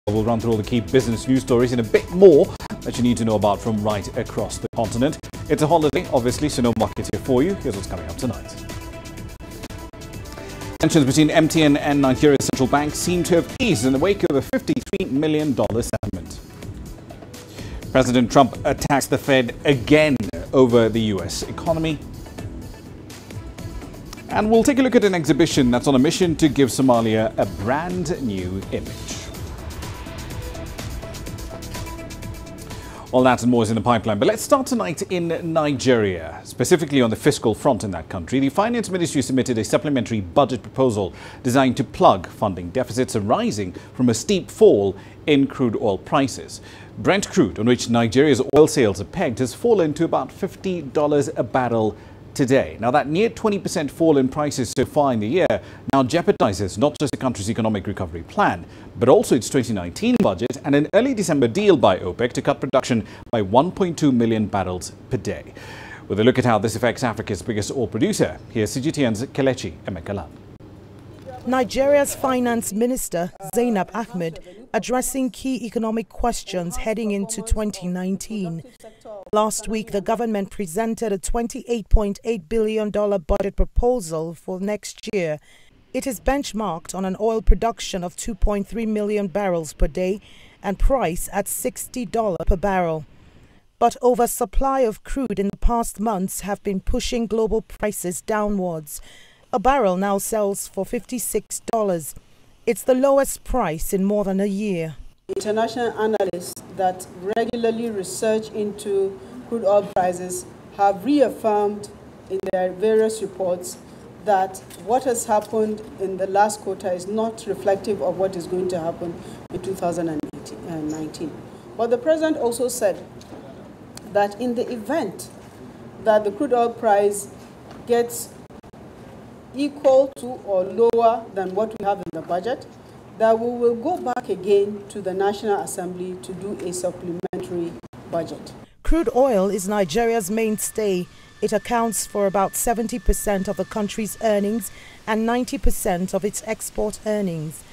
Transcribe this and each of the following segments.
We'll run through all the key business news stories and a bit more that you need to know about from right across the continent. It's a holiday, obviously, so no market here for you. Here's what's coming up tonight. Tensions between MTN and Nigeria's central bank seem to have eased in the wake of a $53 million settlement. President Trump attacks the Fed again over the US economy. And we'll take a look at an exhibition that's on a mission to give Somalia a brand new image. All that and more is in the pipeline. But let's start tonight in Nigeria, specifically on the fiscal front in that country. The Finance Ministry submitted a supplementary budget proposal designed to plug funding deficits arising from a steep fall in crude oil prices. Brent crude, on which Nigeria's oil sales are pegged, has fallen to about $50 a barrel today. Now, that near 20% fall in prices so far in the year now jeopardizes not just the country's economic recovery plan, but also its 2019 budget and an early December deal by OPEC to cut production by 1.2 million barrels per day. With a look at how this affects Africa's biggest oil producer, here's CGTN's Kelechi Emekala. Nigeria's finance minister, Zainab Ahmed, addressing key economic questions heading into 2019. Last week, the government presented a $28.8 billion budget proposal for next year. It is benchmarked on an oil production of 2.3 million barrels per day and price at $60 per barrel. But oversupply of crude in the past months have been pushing global prices downwards. A barrel now sells for $56. It's the lowest price in more than a year. International analysts that regularly research into crude oil prices have reaffirmed in their various reports that what has happened in the last quarter is not reflective of what is going to happen in 2019. But the president also said that in the event that the crude oil price gets equal to or lower than what we have in the budget, that we will go back again to the National Assembly to do a supplementary budget. Crude oil is Nigeria's mainstay. It accounts for about 70% of the country's earnings and 90% of its export earnings.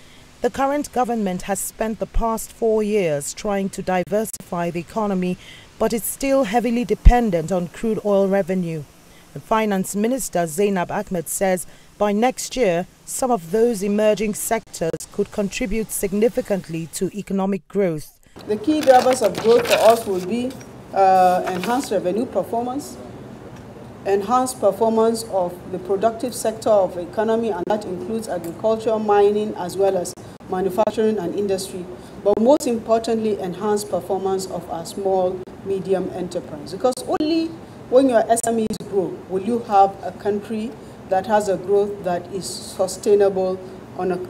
The current government has spent the past 4 years trying to diversify the economy, but it's still heavily dependent on crude oil revenue. The Finance Minister, Zainab Ahmed, says by next year, some of those emerging sectors could contribute significantly to economic growth. The key drivers of growth for us will be enhanced revenue performance, enhanced performance of the productive sector of the economy, and that includes agriculture, mining, as well as manufacturing and industry, but most importantly, enhanced performance of our small, medium enterprise. Because only when your SMEs grow will you have a country that has a growth that is sustainable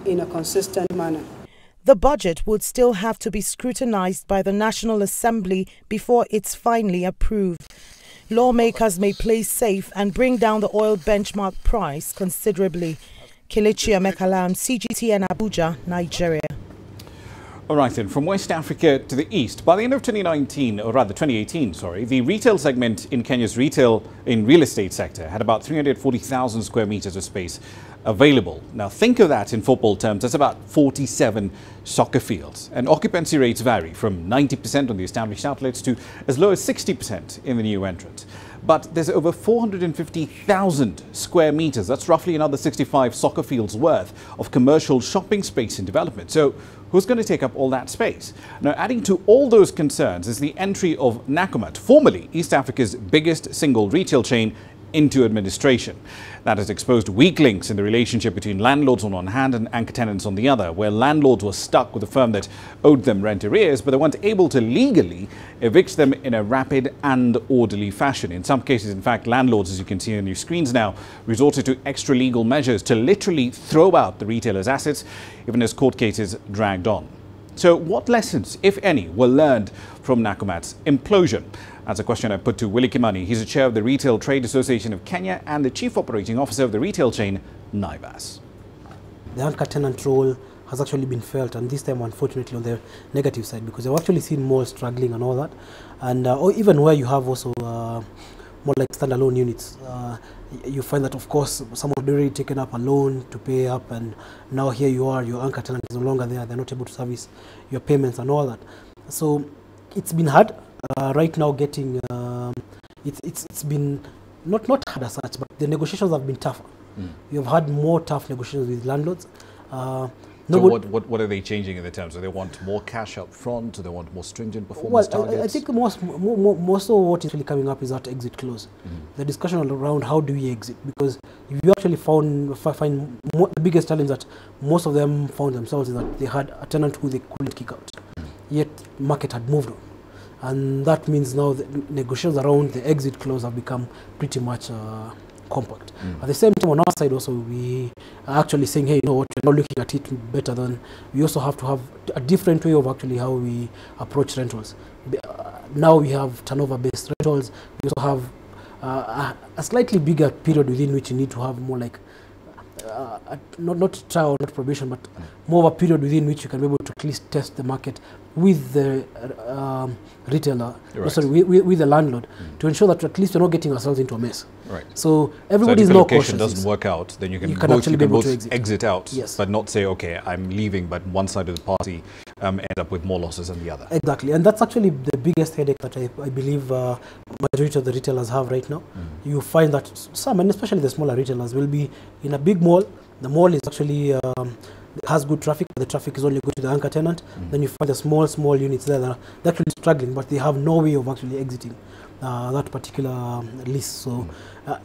in a consistent manner. The budget would still have to be scrutinized by the National Assembly before it's finally approved. Lawmakers may play safe and bring down the oil benchmark price considerably. Kelechi Emekala, CGTN Abuja, Nigeria. All right, then, from West Africa to the east. By the end of 2018, the retail segment in Kenya's real estate sector had about 340,000 square meters of space available. Now, think of that in football terms. That's about 47 soccer fields. And occupancy rates vary from 90% on the established outlets to as low as 60% in the new entrants. But there's over 450,000 square meters. That's roughly another 65 soccer fields worth of commercial shopping space in development. So who's going to take up all that space? Now, adding to all those concerns is the entry of Nakumatt, formerly East Africa's biggest single retail chain, into administration. That has exposed weak links in the relationship between landlords on one hand and anchor tenants on the other, where landlords were stuck with a firm that owed them rent arrears, but they weren't able to legally evict them in a rapid and orderly fashion. In some cases, in fact, landlords, as you can see on your screens now, resorted to extra legal measures to literally throw out the retailer's assets, even as court cases dragged on. So what lessons, if any, were learned from Nakumatt's implosion? That's a question I put to Willie Kimani. He's the chair of the Retail Trade Association of Kenya and the chief operating officer of the retail chain, Naivas. The anchor tenant role has actually been felt, and this time, unfortunately, on the negative side, because I've actually seen malls struggling and all that, and or even where you have also more like standalone units. you find that, of course, someone had already taken up a loan to pay up, and now here you are, your anchor tenant is no longer there, they're not able to service your payments and all that. So it's been hard right now getting, it's been not hard as such, but the negotiations have been tougher. You've had more tough negotiations with landlords. So what are they changing in the terms? Do they want more cash up front? Do they want more stringent performance targets? I think most of what is really coming up is that exit clause. The discussion around how do we exit, because if you actually find the biggest challenge that most of them found themselves is that they had a tenant who they couldn't kick out, yet market had moved on. And that means now the negotiations around the exit clause have become pretty much compact. At the same time, on our side also, we are actually saying, hey, you know what, we're not looking at it better than, we also have to have a different way of actually how we approach rentals. Now we have turnover-based rentals. We also have a slightly bigger period within which you need to have more like, not trial, not probation, but more of a period within which you can be able to at least test the market with the retailer, with the landlord, to ensure that at least we're not getting ourselves into a mess. Right. So everybody's not cautious. If the location doesn't work out, then you can both exit out, but not say, okay, I'm leaving, but one side of the party end up with more losses than the other. Exactly, and that's actually the biggest headache that I believe majority of the retailers have right now. You find that some, and especially the smaller retailers, will be in a big mall. The mall is actually has good traffic, but the traffic is only good to the anchor tenant. Then you find the small units there that are actually struggling, but they have no way of actually exiting that particular lease. So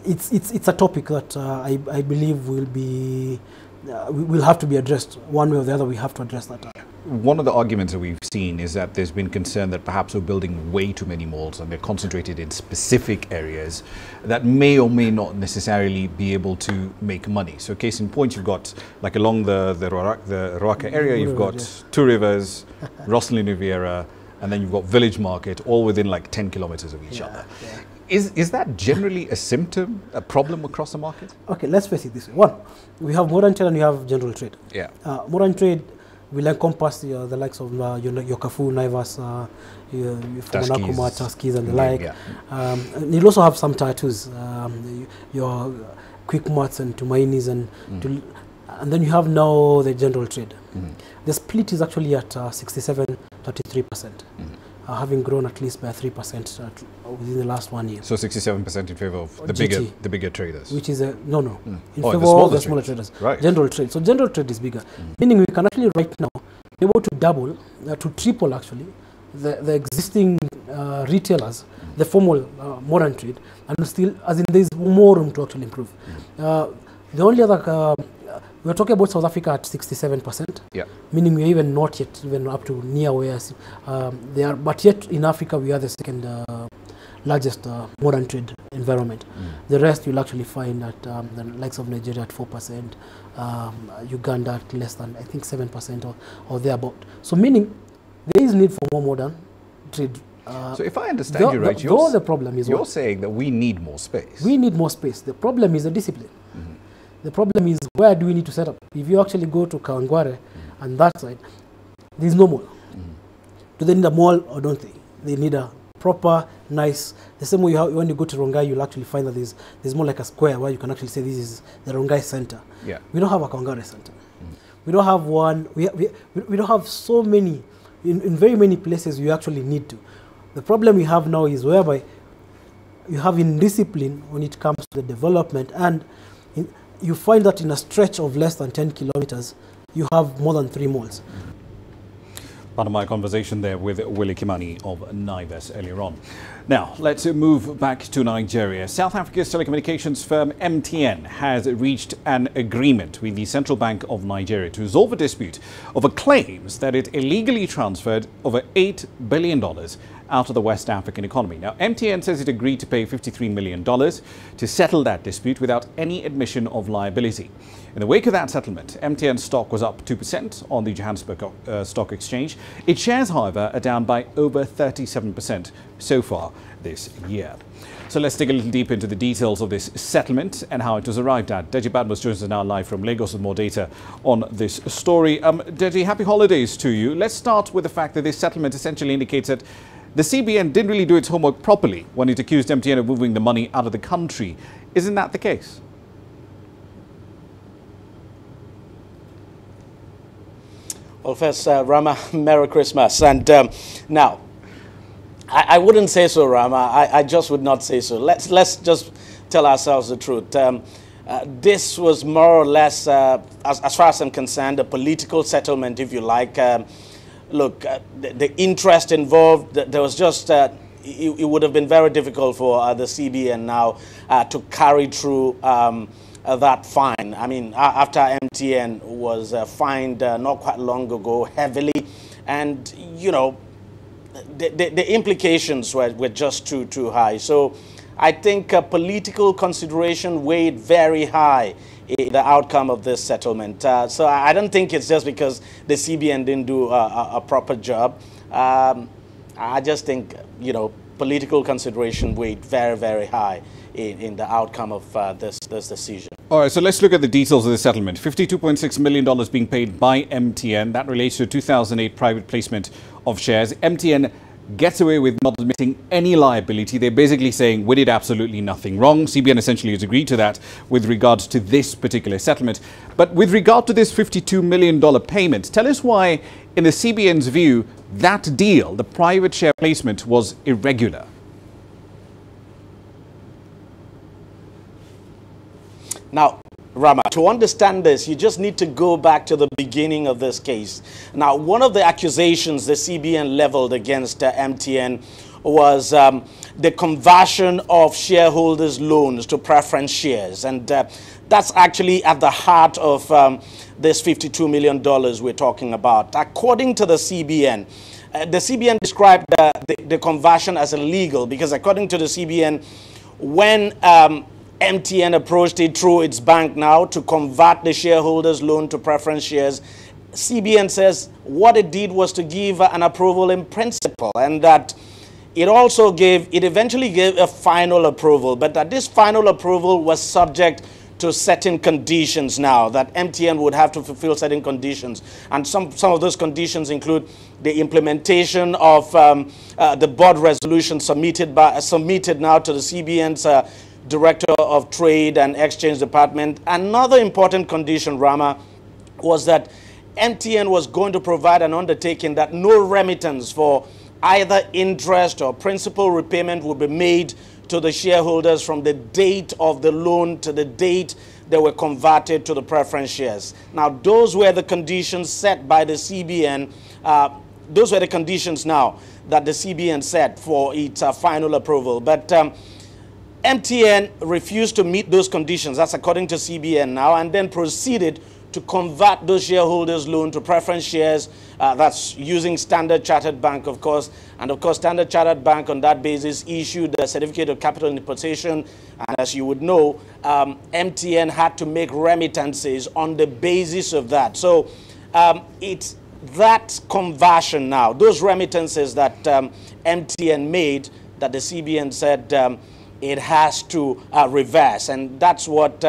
it's a topic that I believe will have to be addressed one way or the other. We have to address that. One of the arguments that we've seen is that there's been concern that perhaps we're building way too many malls and they're concentrated in specific areas that may or may not necessarily be able to make money. So case in point, you've got like along the Ruaka area, you've got Two Rivers, Rosslyn Riviera, and then you've got Village Market, all within like 10 kilometers of each other. Is that generally a symptom, a problem across the market? Okay, let's face it this way. One, we have modern trade and we have general trade. Modern trade will encompass the likes of your Carrefour, Naivas, Tuskys and the like. And you'll also have some tattoos, your Quick Marts and Tumainis, and then you have now the general trade. The split is actually at 67-33%, having grown at least by 3% within the last 1 year. So 67% in favor of the bigger traders, which is in favor of the smaller traders. General trade. So general trade is bigger, meaning we can actually right now be able to double, to triple actually the existing retailers, the formal modern trade, and still, as in there's more room to actually improve. The only other we're talking about South Africa at 67%, meaning we're even not yet even up to near where they are, but yet in Africa we are the second largest modern trade environment. The rest you'll actually find at the likes of Nigeria at 4%, Uganda at less than, I think, 7% or thereabout. So meaning there is need for more modern trade. So if I understand you right, the problem is you're saying that we need more space. We need more space. The problem is the discipline. The problem is, where do we need to set up? If you actually go to Kawangware and that side, there's no mall. Do they need a mall or don't they? They need a proper, nice, the same way when you go to Rongai, you'll actually find that there's more like a square where you can actually say this is the Rongai Center. We don't have a Kawangware Center. We don't have one, we don't have so many, in very many places you actually need to. The problem we have now is whereby you have indiscipline when it comes to the development, and you find that in a stretch of less than 10 kilometers, you have more than 3 malls. Part of my conversation there with Willie Kimani of Naivas earlier on. Now, let's move back to Nigeria. South Africa's telecommunications firm MTN has reached an agreement with the Central Bank of Nigeria to resolve a dispute over claims that it illegally transferred over $8 billion out of the West African economy. Now, MTN says it agreed to pay $53 million to settle that dispute without any admission of liability. In the wake of that settlement, MTN stock was up 2% on the Johannesburg Stock Exchange. Its shares, however, are down by over 37% so far this year. So let's dig a little deep into the details of this settlement and how it was arrived at. Deji Badmus joins us now live from Lagos with more data on this story. Deji, happy holidays to you. Let's start with the fact that this settlement essentially indicates that the CBN didn't really do its homework properly when it accused MTN of moving the money out of the country. Isn't that the case? Well, first, Ramah, Merry Christmas. And now, I wouldn't say so, Ramah. I just would not say so. Let's just tell ourselves the truth. This was more or less, as far as I'm concerned, a political settlement, if you like. Look, the interest involved, there was just, it would have been very difficult for the CBN now to carry through that fine. I mean, after MTN was fined not quite long ago heavily, and, you know, the implications were just too high. So I think political consideration weighed very high in the outcome of this settlement. So I don't think it's just because the CBN didn't do a proper job. I just think, you know, political consideration weighed very, very high in the outcome of this decision. All right, so let's look at the details of the settlement. $52.6 million being paid by MTN. That relates to a 2008 private placement of shares. MTN gets away with not admitting any liability. They're basically saying we did absolutely nothing wrong. CBN essentially has agreed to that with regards to this particular settlement. But with regard to this $52 million payment, tell us why, in the CBN's view, that deal, the private share placement, was irregular. Now, Ramah, to understand this, you just need to go back to the beginning of this case. Now, one of the accusations the CBN leveled against MTN was the conversion of shareholders' loans to preference shares. And that's actually at the heart of this $52 million we're talking about. According to the CBN described the conversion as illegal because according to the CBN, when MTN approached it through its bank now to convert the shareholders' loan to preference shares, CBN says what it did was to give an approval in principle, and that it eventually gave a final approval, but that this final approval was subject to certain conditions now, that MTN would have to fulfill certain conditions. And some of those conditions include the implementation of the board resolution submitted now to the CBN's Director of Trade and Exchange Department. Another important condition, Ramah, was that MTN was going to provide an undertaking that no remittance for either interest or principal repayment would be made to the shareholders from the date of the loan to the date they were converted to the preference shares. Now, those were the conditions set by the CBN. Those were the conditions now that the CBN set for its final approval. But MTN refused to meet those conditions, that's according to CBN now, and then proceeded to convert those shareholders' loan to preference shares. That's using Standard Chartered Bank, of course. And of course, Standard Chartered Bank on that basis issued a certificate of capital importation. And as you would know, MTN had to make remittances on the basis of that. So it's that conversion now, those remittances that MTN made, that the CBN said it has to reverse, and that's what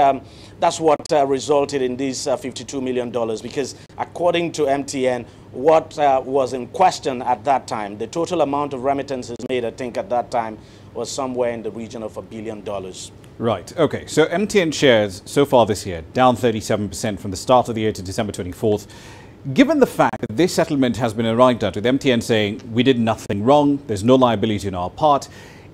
resulted in these $52 million, because according to MTN, what was in question at that time, the total amount of remittances made, I think at that time, was somewhere in the region of $1 billion. Right. Okay. So MTN shares so far this year down 37% from the start of the year to December 24th. Given the fact that this settlement has been arrived at with MTN saying we did nothing wrong, there's no liability on our part,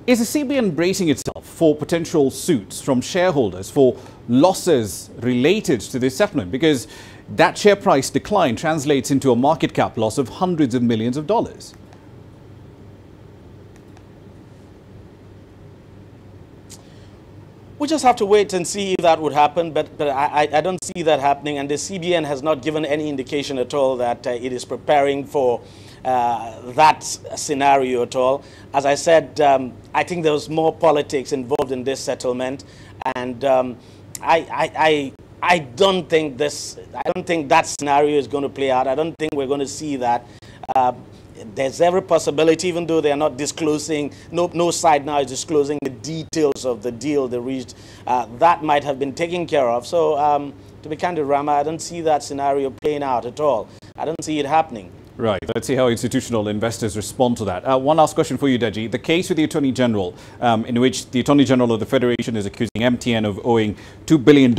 is the CBN bracing itself for potential suits from shareholders for losses related to this settlement? Because that share price decline translates into a market cap loss of hundreds of millions of dollars. We just have to wait and see if that would happen, but I don't see that happening, and the CBN has not given any indication at all that it is preparing for that scenario at all. As I said, I think there was more politics involved in this settlement, and I don't think that scenario is going to play out. I don't think we're going to see that. There's every possibility, even though they are not disclosing, no side now is disclosing the details of the deal they reached, that might have been taken care of. So to be candid, Ramah, I don't see that scenario playing out at all. I don't see it happening. Right. Let's see how institutional investors respond to that. One last question for you, Deji. The case with the Attorney General, in which the Attorney General of the Federation is accusing MTN of owing $2 billion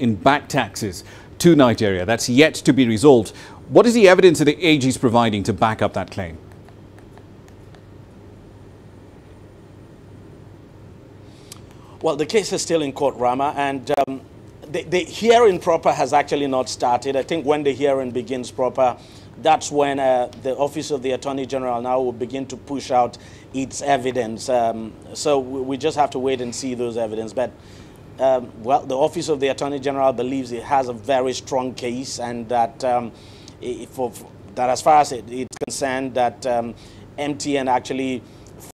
in back taxes to Nigeria. That's yet to be resolved. What is the evidence that the AG is providing to back up that claim? Well, the case is still in court, Ramah, and the hearing proper has actually not started. I think when the hearing begins proper, that's when the Office of the Attorney General now will begin to push out its evidence. So we just have to wait and see those evidence. But, well, the Office of the Attorney General believes it has a very strong case, and that, that as far as it's concerned, that MTN actually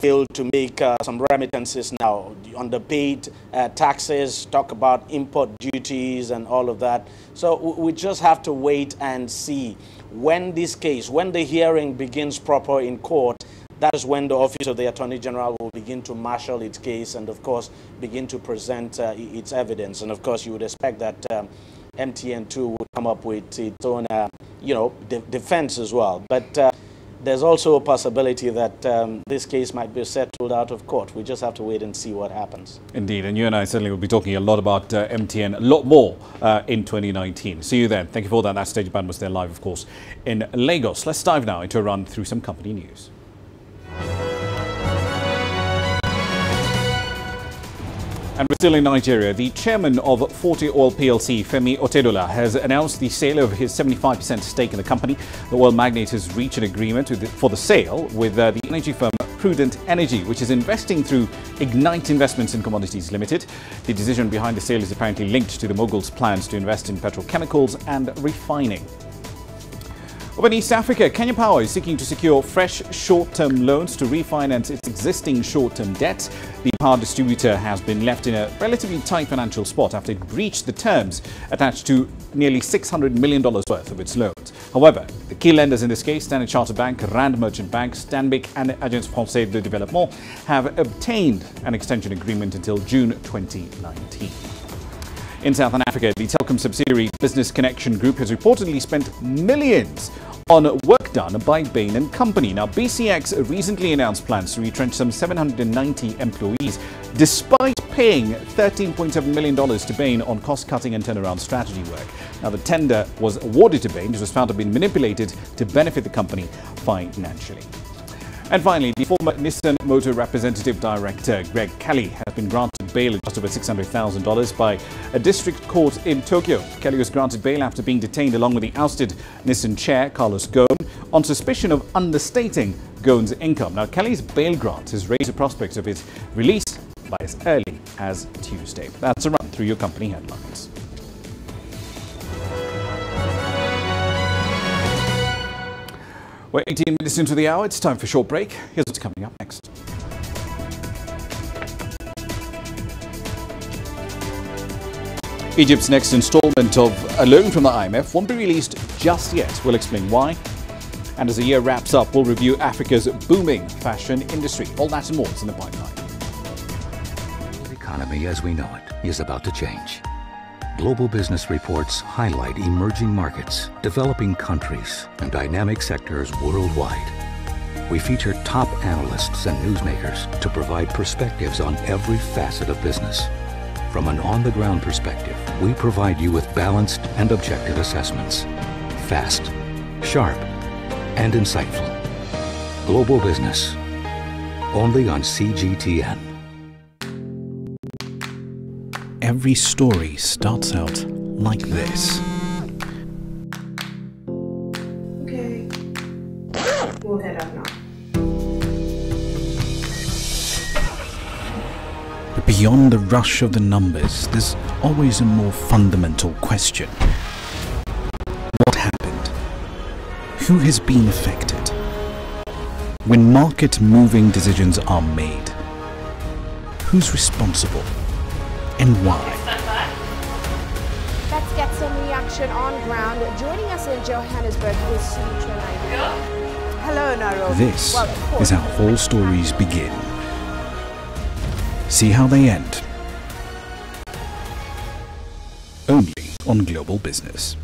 failed to make some remittances now, underpaid taxes, talk about import duties and all of that. So we just have to wait and see when this case, when the hearing begins proper in court. That is when the Office of the Attorney General will begin to marshal its case and, of course, begin to present its evidence. And, of course, you would expect that MTN too will come up with its own, defense as well. But there's also a possibility that this case might be settled out of court. We just have to wait and see what happens. Indeed, and you and I certainly will be talking a lot about MTN, a lot more in 2019. See you then. Thank you for that. That Stage Band was there live, of course, in Lagos. Let's dive now into a run through some company news. And we're still in Nigeria. The chairman of Forte Oil PLC, Femi Otedola, has announced the sale of his 75% stake in the company. The oil magnate has reached an agreement for the sale with the energy firm Prudent Energy, which is investing through Ignite Investments in Commodities Limited. The decision behind the sale is apparently linked to the mogul's plans to invest in petrochemicals and refining. Over in East Africa, Kenya Power is seeking to secure fresh short-term loans to refinance its existing short-term debt. The power distributor has been left in a relatively tight financial spot after it breached the terms attached to nearly $600 million worth of its loans. However, the key lenders in this case, Standard Chartered Bank, Rand Merchant Bank, Stanbic and Agence Française de Développement, have obtained an extension agreement until June 2019. In Southern Africa, the telecom subsidiary Business Connection Group has reportedly spent millions on work done by Bain & Company. Now, BCX recently announced plans to retrench some 790 employees, despite paying $13.7 million to Bain on cost-cutting and turnaround strategy work. Now, the tender was awarded to Bain. This was found to have been manipulated to benefit the company financially. And finally, the former Nissan Motor Representative Director, Greg Kelly, has been granted bail of just over $600,000 by a district court in Tokyo. Kelly was granted bail after being detained along with the ousted Nissan chair, Carlos Ghosn, on suspicion of understating Ghosn's income. Now, Kelly's bail grant has raised the prospect of his release by as early as Tuesday. That's a run through your company headlines. We're 18 minutes into the hour. It's time for a short break. Here's what's coming up next. Egypt's next installment of a loan from the IMF won't be released just yet. We'll explain why. And as the year wraps up, we'll review Africa's booming fashion industry. All that and more is in the pipeline. The economy as we know it is about to change. Global business reports highlight emerging markets, developing countries, and dynamic sectors worldwide. We feature top analysts and newsmakers to provide perspectives on every facet of business. From an on-the-ground perspective, we provide you with balanced and objective assessments. Fast, sharp, and insightful. Global Business. Only on CGTN. Every story starts out like this. Okay. We'll head up now. But beyond the rush of the numbers, there's always a more fundamental question. What happened? Who has been affected? When market-moving decisions are made, who's responsible? And why? Let's get some reaction on ground. Joining us in Johannesburg is Sumitra Naidoo. Hello, Nairobi. This is how all stories begin. See how they end. Only on Global Business.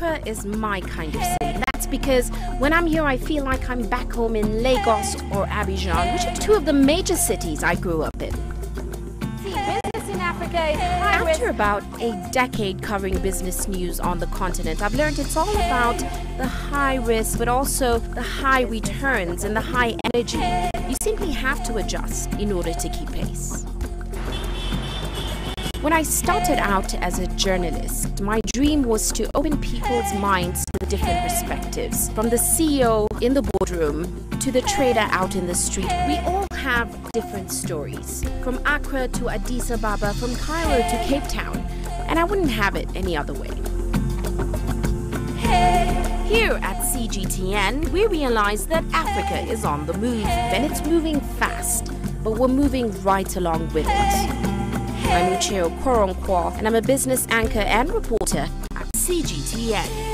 Accra is my kind of city. That's because when I'm here, I feel like I'm back home in Lagos or Abidjan, which are two of the major cities I grew up in. Business in Africa is high risk. After about a decade covering business news on the continent, I've learned it's all about the high risk, but also the high returns and the high energy. You simply have to adjust in order to keep pace. When I started out as a journalist, my dream was to open people's minds to the different perspectives. From the CEO in the boardroom to the trader out in the street, we all have different stories. From Accra to Addis Ababa, from Cairo to Cape Town. And I wouldn't have it any other way. Here at CGTN, we realize that Africa is on the move, and it's moving fast, but we're moving right along with it. I'm Ucheo Koronkwo, and I'm a business anchor and reporter at CGTN.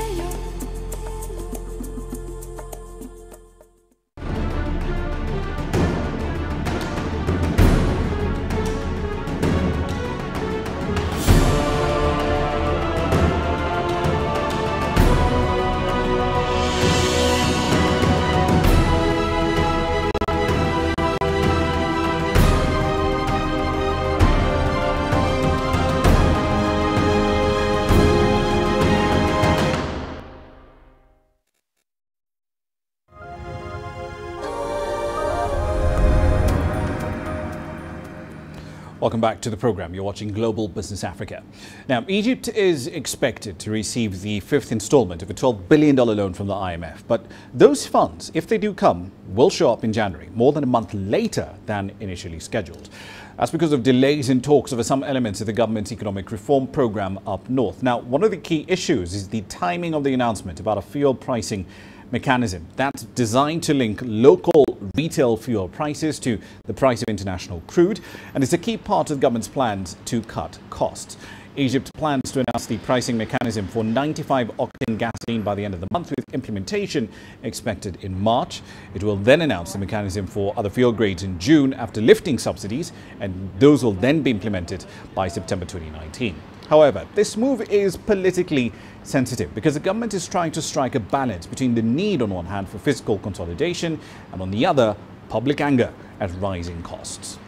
Welcome back to the program. You're watching Global Business Africa. Now, Egypt is expected to receive the fifth installment of a $12 billion loan from the IMF. But those funds, if they do come, will show up in January, more than a month later than initially scheduled. That's because of delays in talks over some elements of the government's economic reform program up north. Now, one of the key issues is the timing of the announcement about a fuel pricing mechanism that's designed to link local retail fuel prices to the price of international crude, and it's a key part of the government's plans to cut costs. Egypt plans to announce the pricing mechanism for 95-octane gasoline by the end of the month, with implementation expected in March. It will then announce the mechanism for other fuel grades in June after lifting subsidies, and those will then be implemented by September 2019. However, this move is politically sensitive because the government is trying to strike a balance between the need on one hand for fiscal consolidation and on the other, public anger at rising costs.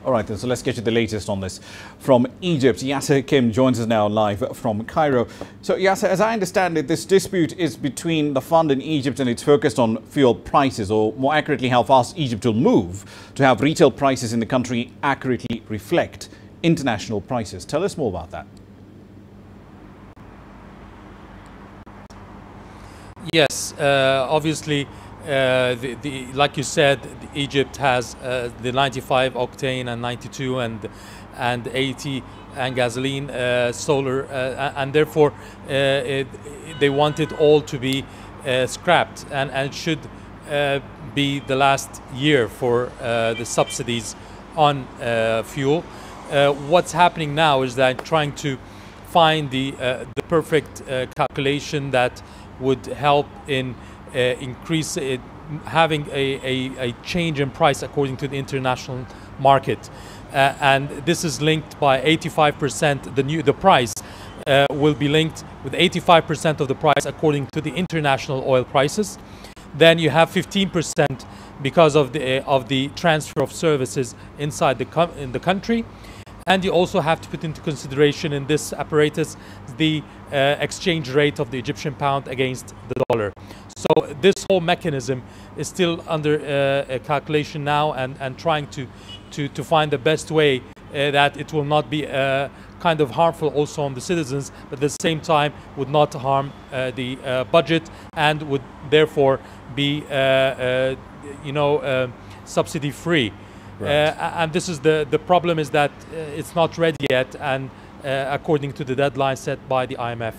All right, then, so let's get you the latest on this from Egypt. Yasser Kim joins us now live from Cairo. So, Yasser, as I understand it, this dispute is between the fund and Egypt, and it's focused on fuel prices, or more accurately, how fast Egypt will move to have retail prices in the country accurately reflect international prices. Tell us more about that. Yes, obviously, like you said, Egypt has the 95 octane and 92 and 80 and gasoline, solar, and therefore they want it all to be scrapped, and it should be the last year for the subsidies on fuel. What's happening now is that trying to find the perfect calculation that would help in increase it, having a change in price according to the international market, and this is linked by 85%. The price will be linked with 85% of the price according to the international oil prices. Then you have 15% because of the transfer of services inside in the country. And you also have to put into consideration in this apparatus the exchange rate of the Egyptian pound against the dollar. So this whole mechanism is still under calculation now, and trying to find the best way that it will not be kind of harmful also on the citizens, but at the same time would not harm the budget, and would therefore be subsidy free. Right. And this is the problem, is that it's not ready yet, and according to the deadline set by the IMF.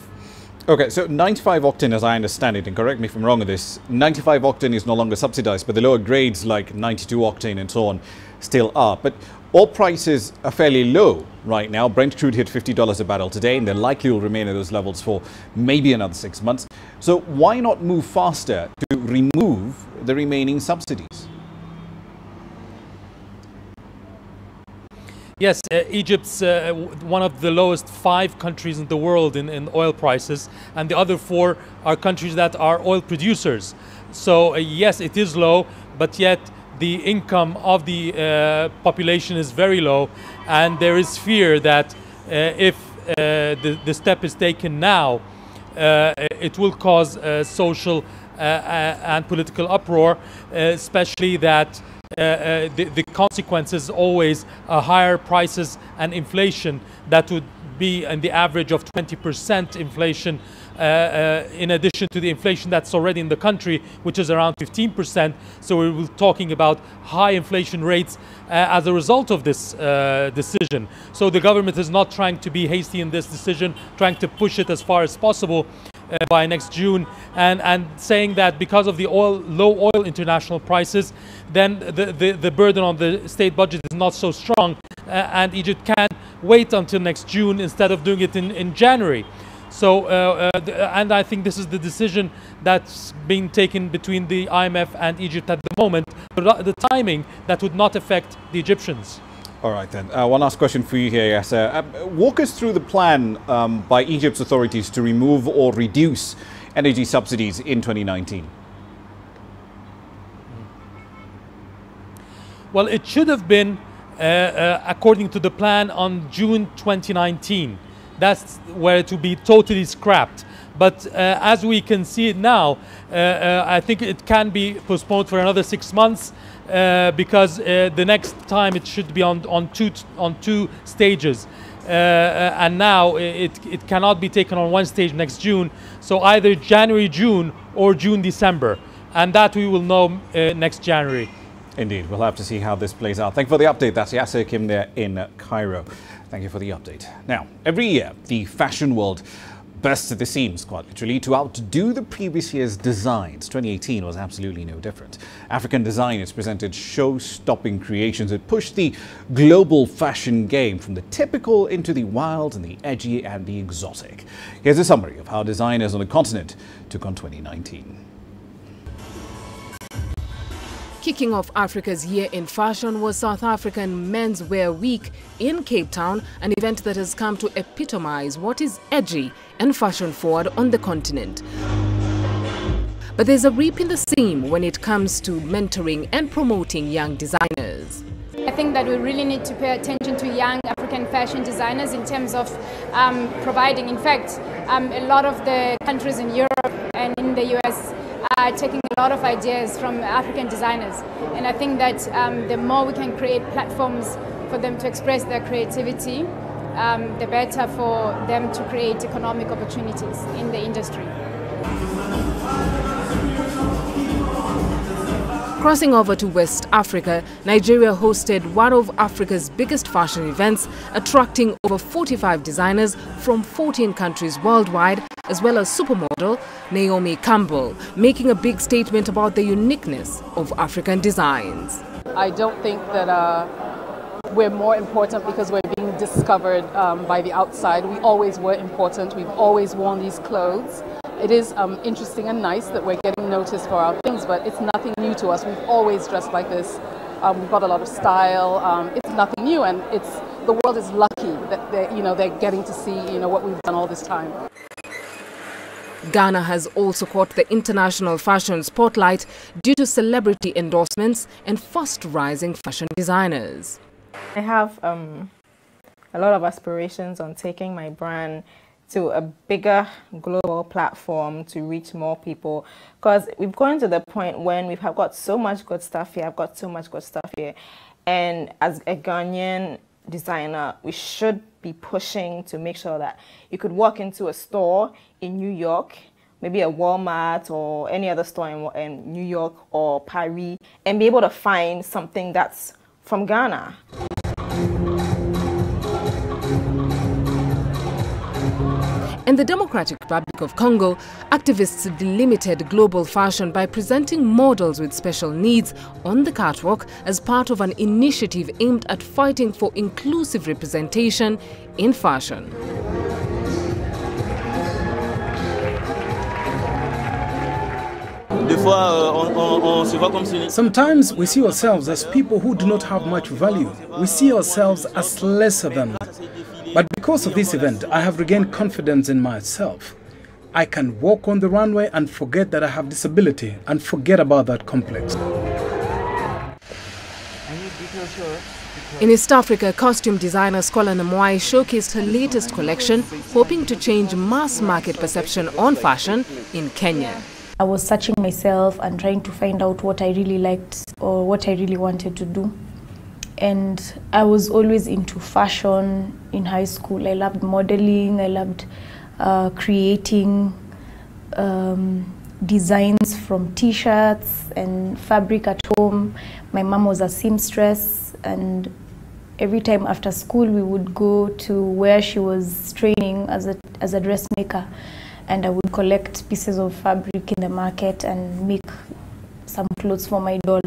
Okay, so 95 octane, as I understand it, and correct me if I'm wrong with this, 95 octane is no longer subsidized, but the lower grades like 92 octane and so on still are. But oil prices are fairly low right now. Brent crude hit $50 a barrel today, and they likely will remain at those levels for maybe another 6 months. So why not move faster to remove the remaining subsidies? Yes, Egypt's one of the lowest 5 countries in the world in oil prices, and the other 4 are countries that are oil producers. So yes, it is low, but yet the income of the population is very low, and there is fear that if the step is taken now, it will cause social and political uproar, especially that the consequences always higher prices and inflation that would be in the average of 20% inflation, in addition to the inflation that's already in the country, which is around 15%. So we're talking about high inflation rates as a result of this decision. So the government is not trying to be hasty in this decision, trying to push it as far as possible by next June, and saying that because of the low oil international prices, then the burden on the state budget is not so strong, and Egypt can wait until next June instead of doing it in January. So, and I think this is the decision that's being taken between the IMF and Egypt at the moment, but the timing that would not affect the Egyptians. All right then. One last question for you here, Yasser. Walk us through the plan by Egypt's authorities to remove or reduce energy subsidies in 2019. Well, it should have been, according to the plan, on June 2019. That's where it will be totally scrapped. But as we can see it now, I think it can be postponed for another 6 months, because the next time it should be on two stages, and now it cannot be taken on one stage next June. So either January, June, or June, December, and that we will know next January. Indeed, we'll have to see how this plays out. Thank you for the update. That's Yasser Kim there in Cairo. Thank you for the update. Now, every year, the fashion world bursts at the seams, quite literally, to outdo the previous year's designs. 2018 was absolutely no different. African designers presented show-stopping creations that pushed the global fashion game from the typical into the wild and the edgy and the exotic. Here's a summary of how designers on the continent took on 2019. Kicking off Africa's year in fashion was South African Menswear Week in Cape Town, an event that has come to epitomize what is edgy and fashion-forward on the continent. But there's a rip in the seam when it comes to mentoring and promoting young designers. I think that we really need to pay attention to young African fashion designers in terms of providing. In fact, a lot of the countries in Europe and in the US are taking a lot of ideas from African designers, and I think that the more we can create platforms for them to express their creativity, the better for them to create economic opportunities in the industry. Crossing over to West Africa, Nigeria hosted one of Africa's biggest fashion events, attracting over 45 designers from 14 countries worldwide, as well as supermodel Naomi Campbell, making a big statement about the uniqueness of African designs. I don't think that we're more important because we're being discovered by the outside. We always were important. We've always worn these clothes. It is interesting and nice that we're getting noticed for our things, but it's nothing new to us. We've always dressed like this. We've got a lot of style. It's nothing new, and the world is lucky that they're getting to see what we've done all this time. Ghana has also caught the international fashion spotlight due to celebrity endorsements and fast-rising fashion designers. I have a lot of aspirations on taking my brand to a bigger global platform to reach more people, because we've gotten to the point when we've got so much good stuff here. I've got so much good stuff here, and as a Ghanaian designer, we should be pushing to make sure that you could walk into a store in New York, maybe a Walmart or any other store in New York or Paris, and be able to find something that's from Ghana. In the Democratic Republic of Congo, activists delimited global fashion by presenting models with special needs on the catwalk as part of an initiative aimed at fighting for inclusive representation in fashion. Sometimes we see ourselves as people who do not have much value. We see ourselves as lesser than. But because of this event, I have regained confidence in myself. I can walk on the runway and forget that I have disability and forget about that complex. In East Africa, costume designer Scholar Namwai showcased her latest collection, hoping to change mass market perception on fashion in Kenya. I was searching myself and trying to find out what I really liked or what I really wanted to do. And I was always into fashion in high school. I loved modeling, I loved creating designs from t-shirts and fabric at home. My mom was a seamstress, and every time after school we would go to where she was training as a dressmaker, and I would collect pieces of fabric in the market and make some clothes for my doll.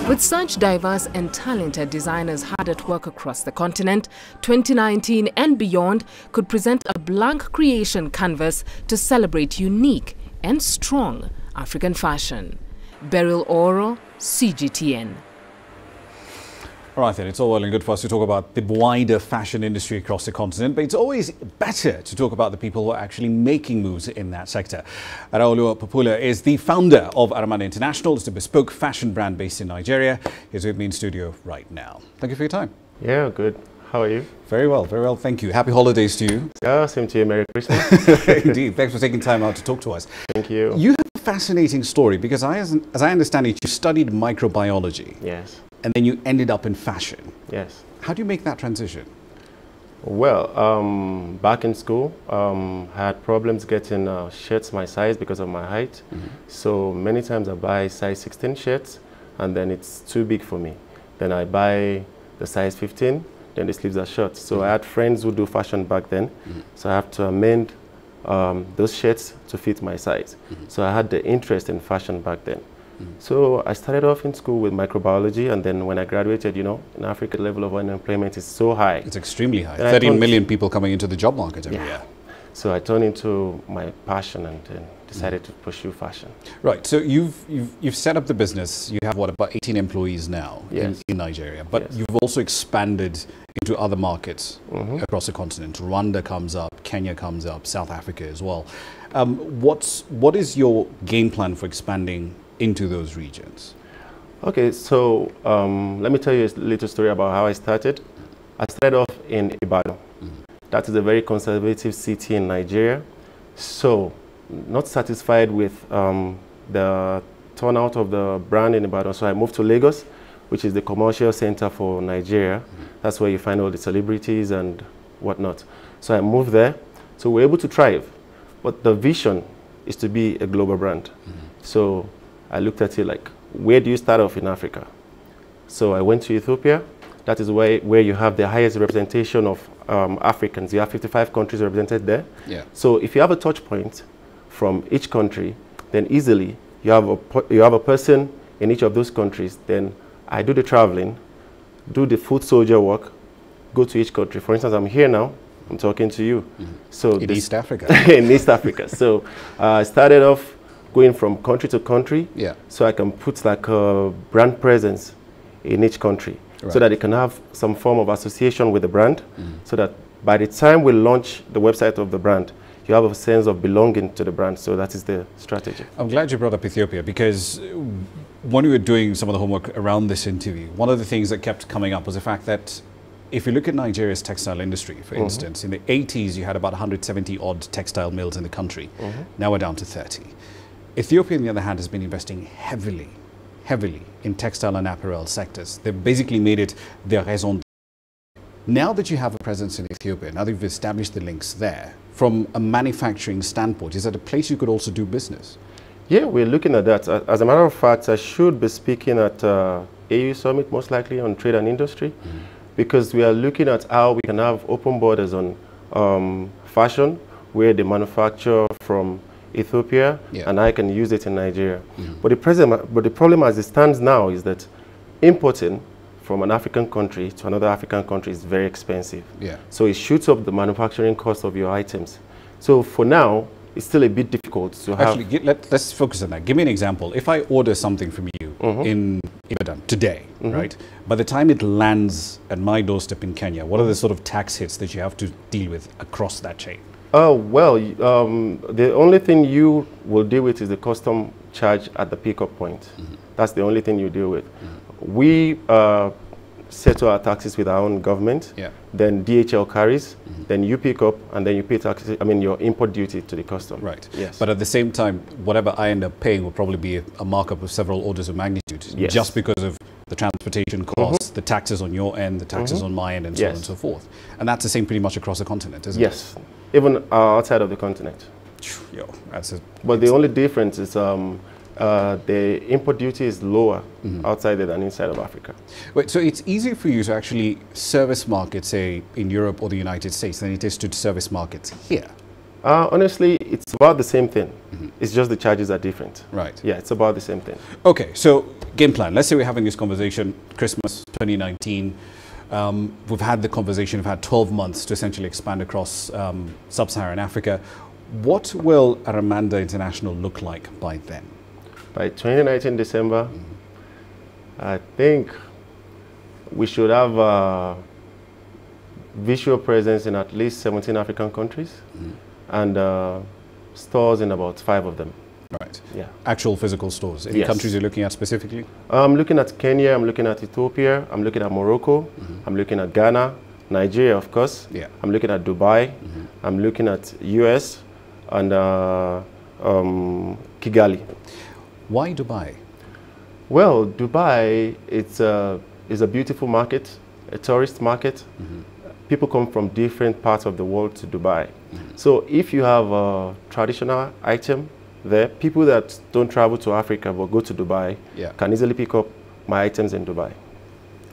With such diverse and talented designers hard at work across the continent, 2019 and beyond could present a blank creation canvas to celebrate unique and strong African fashion. Beryl Oro, CGTN. All right, then, it's all well and good for us to talk about the wider fashion industry across the continent, but it's always better to talk about the people who are actually making moves in that sector. Araulu Papula is the founder of Ramah International. It's a bespoke fashion brand based in Nigeria. He's with me in studio right now. Thank you for your time. Yeah, good. How are you? Very well, thank you. Happy holidays to you. Yeah, same to you. Merry Christmas. Indeed. Thanks for taking time out to talk to us. Thank you. You have a fascinating story because as I understand it, you studied microbiology. Yes. And then you ended up in fashion. Yes. How do you make that transition? Well, back in school, I had problems getting shirts my size because of my height. So many times I buy size 16 shirts and then it's too big for me. Then I buy the size 15, then the sleeves are short. So I had friends who do fashion back then. So I have to amend those shirts to fit my size. So I had the interest in fashion back then. So I started off in school with microbiology, and then when I graduated, you know, in Africa, the level of unemployment is so high. It's extremely high. 13 million people coming into the job market every year. So I turned into my passion and decided to pursue fashion. Right. So you've set up the business. You have what, about 18 employees now in Nigeria, but you've also expanded into other markets across the continent. Rwanda comes up, Kenya comes up, South Africa as well. What is your game plan for expanding into those regions? Okay, so let me tell you a little story about how I started. I started off in Ibadan. That is a very conservative city in Nigeria. So, not satisfied with the turnout of the brand in Ibadan, so I moved to Lagos, which is the commercial center for Nigeria. That's where you find all the celebrities and whatnot. So I moved there. So we're able to thrive. But the vision is to be a global brand. So I looked at it like, where do you start off in Africa? So I went to Ethiopia. That is where you have the highest representation of Africans. You have 55 countries represented there. So if you have a touch point from each country, then easily you have a person in each of those countries. Then I do the traveling, do the foot soldier work, go to each country. For instance, I'm here now. I'm talking to you. So in East Africa. In East Africa. So I started off going from country to country, so I can put like a brand presence in each country, so that they can have some form of association with the brand, so that by the time we launch the website of the brand, you have a sense of belonging to the brand. So that is the strategy. I'm glad you brought up Ethiopia, because when we were doing some of the homework around this interview, one of the things that kept coming up was the fact that if you look at Nigeria's textile industry, for instance, in the 80s you had about 170 odd textile mills in the country. Now we're down to 30. Ethiopia, on the other hand, has been investing heavily in textile and apparel sectors. They've basically made it their raison d'être. Now that you have a presence in Ethiopia, now that you've established the links there, from a manufacturing standpoint, is that a place you could also do business? Yeah, we're looking at that. As a matter of fact, I should be speaking at AU Summit, most likely on trade and industry, because we are looking at how we can have open borders on fashion, where they manufacture from Ethiopia, and I can use it in Nigeria. But the problem as it stands now is that importing from an African country to another African country is very expensive. So it shoots up the manufacturing cost of your items. So for now, it's still a bit difficult to have. Actually, let's focus on that. Give me an example. If I order something from you in Ibadan today, right? By the time it lands at my doorstep in Kenya, what are the sort of tax hits that you have to deal with across that chain? Well, the only thing you will deal with is the custom charge at the pickup point. That's the only thing you deal with. We settle our taxes with our own government. Then DHL carries. Then you pick up, and then you pay taxes. I mean, your import duty to the custom. Right. Yes. But at the same time, whatever I end up paying will probably be a markup of several orders of magnitude, Yes. just because of the transportation costs, the taxes on your end, the taxes on my end, and so on and so forth. And that's the same pretty much across the continent, isn't it? Yes. Even outside of the continent. Yo, but the only difference is the import duty is lower outside than inside of Africa. Wait, so it's easier for you to actually service markets, say, in Europe or the United States than it is to service markets here? Honestly, it's about the same thing. It's just the charges are different. Right. Yeah, it's about the same thing. Okay, so game plan. Let's say we're having this conversation, Christmas 2019. We've had the conversation, we've had 12 months to essentially expand across sub-Saharan Africa. What will Aramanda International look like by then? By 2019 December, I think we should have a visual presence in at least 17 African countries and stores in about 5 of them. Right. Yeah. Actual physical stores. Any countries you're looking at specifically? I'm looking at Kenya, I'm looking at Ethiopia, I'm looking at Morocco, I'm looking at Ghana, Nigeria, of course. Yeah. I'm looking at Dubai, I'm looking at US and Kigali. Why Dubai? Well, Dubai, it's a beautiful market, a tourist market. People come from different parts of the world to Dubai. So if you have a traditional item there, people that don't travel to Africa but go to Dubai can easily pick up my items in Dubai.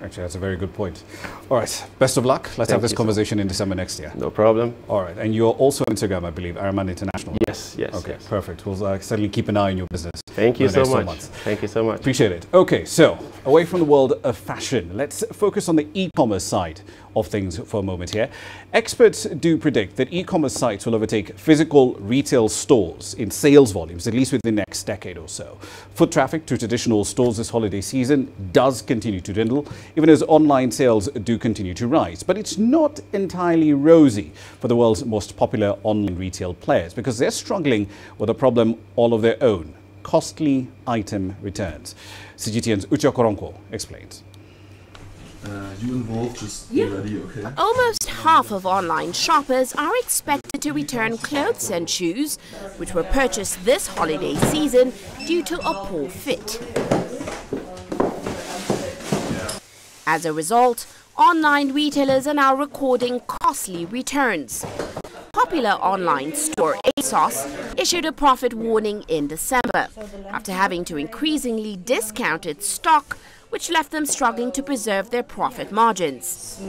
Actually, that's a very good point. All right, best of luck. Let's have this conversation in December next year. No problem. All right, and you're also on Instagram, I believe, Aramanda International. Yes, yes. Okay, yes. perfect. We'll certainly keep an eye on your business. Thank you so much. Thank you so much. Appreciate it. Okay, so away from the world of fashion, let's focus on the e-commerce side of things for a moment here. Experts do predict that e-commerce sites will overtake physical retail stores in sales volumes, at least within the next decade or so. Foot traffic to traditional stores this holiday season does continue to dwindle, even as online sales do continue to rise. But it's not entirely rosy for the world's most popular online retail players, because they're struggling with a problem all of their own: costly item returns. CGTN's Uche Koronko explains. You involved, just be ready, okay? Almost half of online shoppers are expected to return clothes and shoes which were purchased this holiday season due to a poor fit. As a result, online retailers are now recording costly returns. Popular online store ASOS issued a profit warning in December after having to increasingly discount its stock, which left them struggling to preserve their profit margins.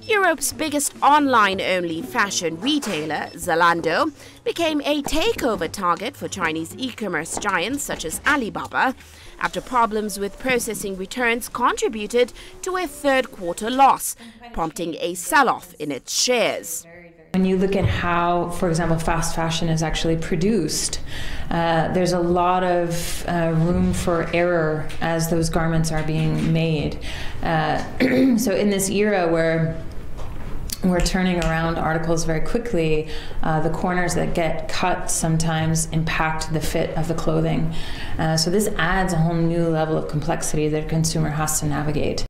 Europe's biggest online-only fashion retailer, Zalando, became a takeover target for Chinese e-commerce giants such as Alibaba, after problems with processing returns contributed to a third-quarter loss, prompting a sell-off in its shares. When you look at how, for example, fast fashion is actually produced, there's a lot of room for error as those garments are being made. So in this era where we're turning around articles very quickly, the corners that get cut sometimes impact the fit of the clothing. So this adds a whole new level of complexity that a consumer has to navigate.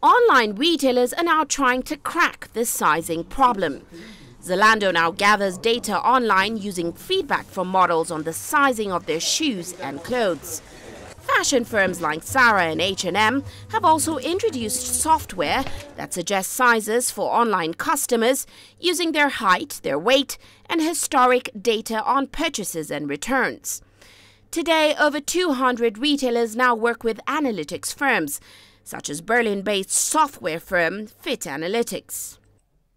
Online retailers are now trying to crack this sizing problem. Zalando now gathers data online using feedback from models on the sizing of their shoes and clothes. Fashion firms like Zara and H&M have also introduced software that suggests sizes for online customers using their height, their weight, and historic data on purchases and returns. Today, over 200 retailers now work with analytics firms, such as Berlin-based software firm Fit Analytics.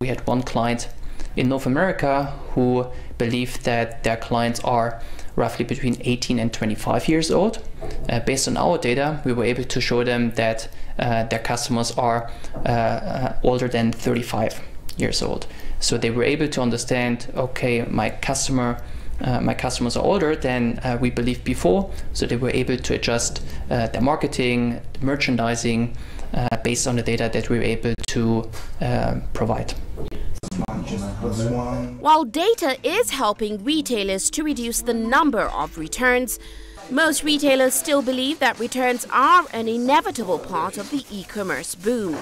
We had one client in North America who believed that their clients are roughly between 18 and 25 years old. Based on our data, we were able to show them that their customers are older than 35 years old. So they were able to understand, okay, my customers are older than we believed before. So they were able to adjust their marketing, merchandising, based on the data that we were able to provide. While data is helping retailers to reduce the number of returns, most retailers still believe that returns are an inevitable part of the e-commerce boom.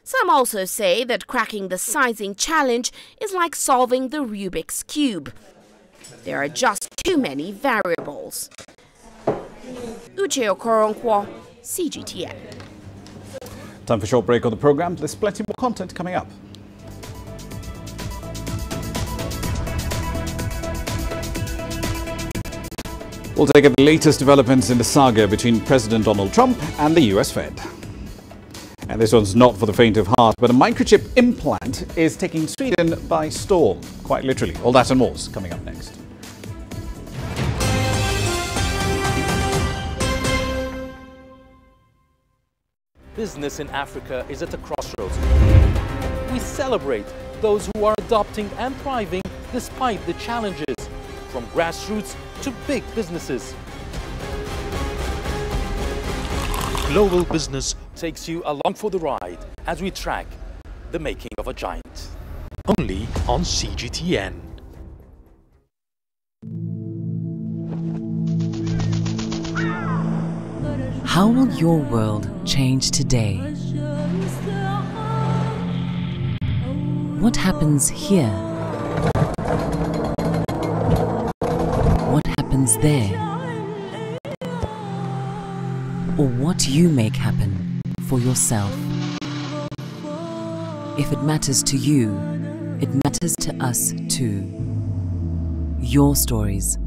Some also say that cracking the sizing challenge is like solving the Rubik's Cube. There are just too many variables. Uche Okoronkwo, CGTN. Time for a short break on the programme. There's plenty more content coming up. We'll take the latest developments in the saga between President Donald Trump and the US Fed. And this one's not for the faint of heart, but a microchip implant is taking Sweden by storm, quite literally. All that and more is coming up next. Business in Africa is at a crossroads. We celebrate those who are adopting and thriving despite the challenges, from grassroots to big businesses. Global Business takes you along for the ride as we track the making of a giant. Only on CGTN. How will your world change today? What happens here? What happens there? Or what you make happen for yourself? If it matters to you, it matters to us too. Your stories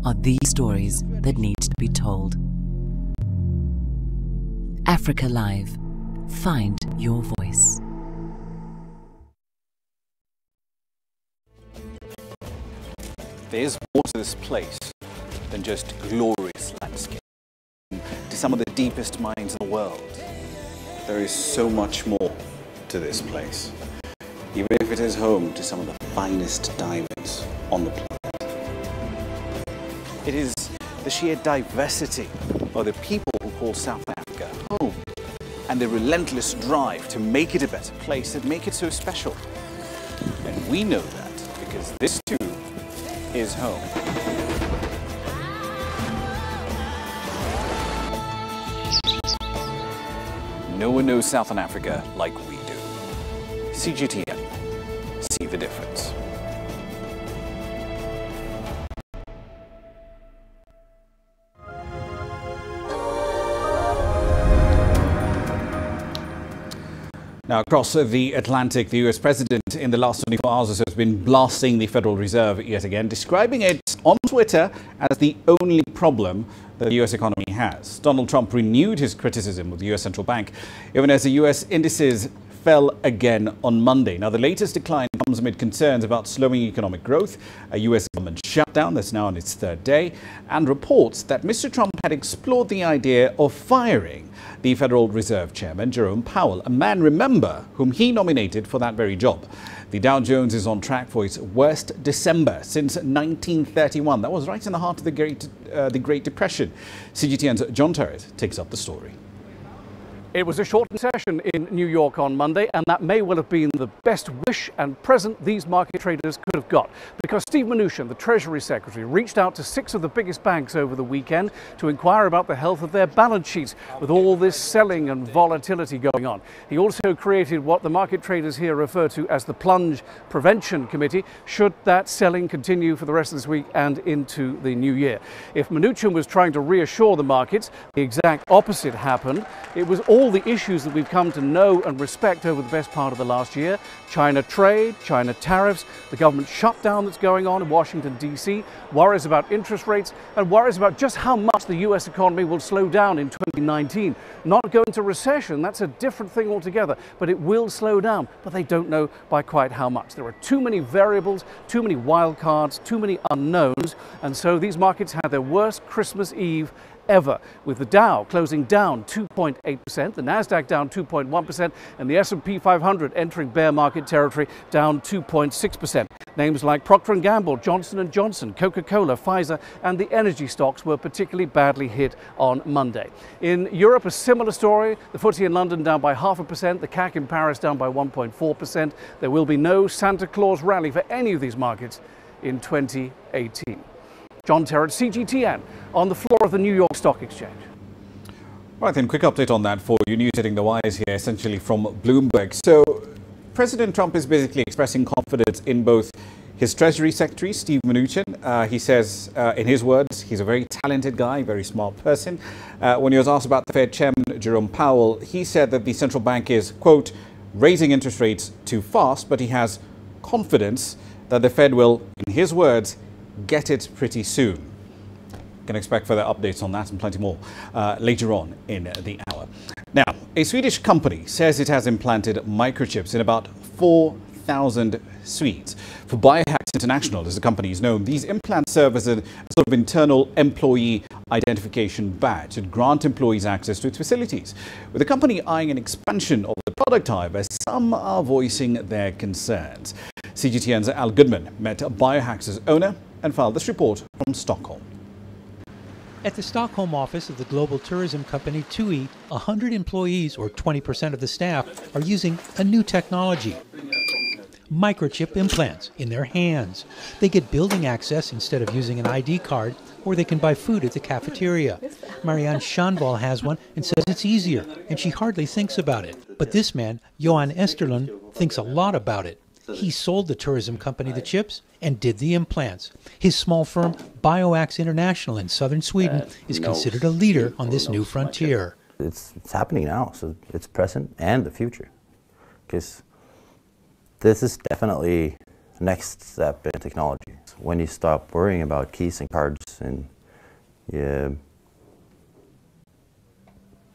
are the stories that need to be told. Africa Live. Find your voice. There's more to this place than just glorious landscape. To some of the deepest minds in the world, there is so much more to this place, even if it is home to some of the finest diamonds on the planet. It is the sheer diversity of the people who call South Africa home, and the relentless drive to make it a better place that make it so special. And we know that because this too is home. No one knows Southern Africa like we do. CGTN. See the difference. Now, across the Atlantic, the US president in the last 24 hours has been blasting the Federal Reserve yet again, describing it on Twitter as the only problem that the US economy has. Donald Trump renewed his criticism of the US central bank, even as the US indices fell again on Monday. Now, the latest decline comes amid concerns about slowing economic growth, a US government shutdown that's now on its third day, and reports that Mr. Trump had explored the idea of firing the Federal Reserve Chairman, Jerome Powell, a man, remember, whom he nominated for that very job. The Dow Jones is on track for its worst December since 1931. That was right in the heart of the Great Depression. CGTN's John Terrett takes up the story. It was a shortened session in New York on Monday, and that may well have been the best wish and present these market traders could have got, because Steve Mnuchin, the Treasury Secretary, reached out to 6 of the biggest banks over the weekend to inquire about the health of their balance sheets with all this selling and volatility going on. He also created what the market traders here refer to as the Plunge Prevention Committee, should that selling continue for the rest of this week and into the new year. If Mnuchin was trying to reassure the markets, the exact opposite happened. It was all the issues that we've come to know and respect over the best part of the last year: China trade, China tariffs, the government shutdown that's going on in Washington, D.C., worries about interest rates, and worries about just how much the U.S. economy will slow down in 2019. Not go into recession, that's a different thing altogether, but it will slow down, but they don't know by quite how much. There are too many variables, too many wild cards, too many unknowns, and so these markets had their worst Christmas Eve ever, with the Dow closing down 2.8%, the Nasdaq down 2.1%, and the S&P 500 entering bear market territory down 2.6%. Names like Procter & Gamble, Johnson & Johnson, Coca-Cola, Pfizer, and the energy stocks were particularly badly hit on Monday. In Europe, a similar story. The FTSE in London down by 0.5%, the CAC in Paris down by 1.4%. There will be no Santa Claus rally for any of these markets in 2018. John Terrett, CGTN, on the floor of the New York Stock Exchange. Right then, quick update on that for you. News hitting the wires here, essentially from Bloomberg. So, President Trump is basically expressing confidence in both his Treasury Secretary, Steve Mnuchin. He says, in his words, he's a very talented guy, very smart person. When he was asked about the Fed Chairman, Jerome Powell, he said that the central bank is, quote, raising interest rates too fast, but he has confidence that the Fed will, in his words, get it pretty soon. Can expect further updates on that and plenty more later on in the hour. Now, a Swedish company says it has implanted microchips in about 4,000 Swedes. For Biohacks International, as the company is known, these implants serve as a sort of internal employee identification badge and grant employees access to its facilities. With the company eyeing an expansion of the product, however, some are voicing their concerns. CGTN's Al Goodman met Biohacks' owner and filed this report from Stockholm. At the Stockholm office of the global tourism company TUI, 100 employees, or 20% of the staff, are using a new technology. Microchip implants in their hands. They get building access instead of using an ID card, or they can buy food at the cafeteria. Marianne Schanval has one and says it's easier, and she hardly thinks about it. But this man, Johan Esterlund, thinks a lot about it. He sold the tourism company the chips and did the implants. His small firm, Biohacks International in southern Sweden, is considered a leader on this new frontier. It's happening now, so it's present and the future. Because this is definitely the next step in technology. When you stop worrying about keys and cards and you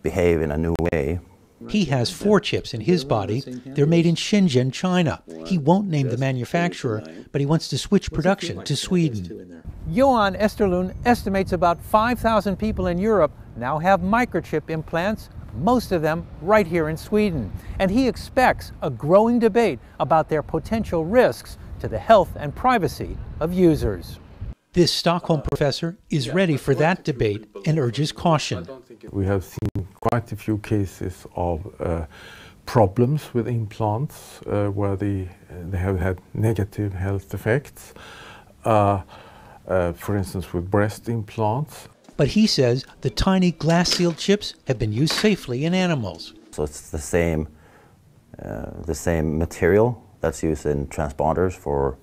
behave in a new way. He has 4 chips in his body. They're made in Shenzhen, China. He won't name the manufacturer, but he wants to switch production to Sweden. Johan Esterlund estimates about 5,000 people in Europe now have microchip implants, most of them right here in Sweden. And he expects a growing debate about their potential risks to the health and privacy of users. This Stockholm professor is ready for that debate and urges caution. We have seen quite a few cases of problems with implants where they have had negative health effects, for instance with breast implants. But he says the tiny glass-sealed chips have been used safely in animals. So it's the same material that's used in transponders for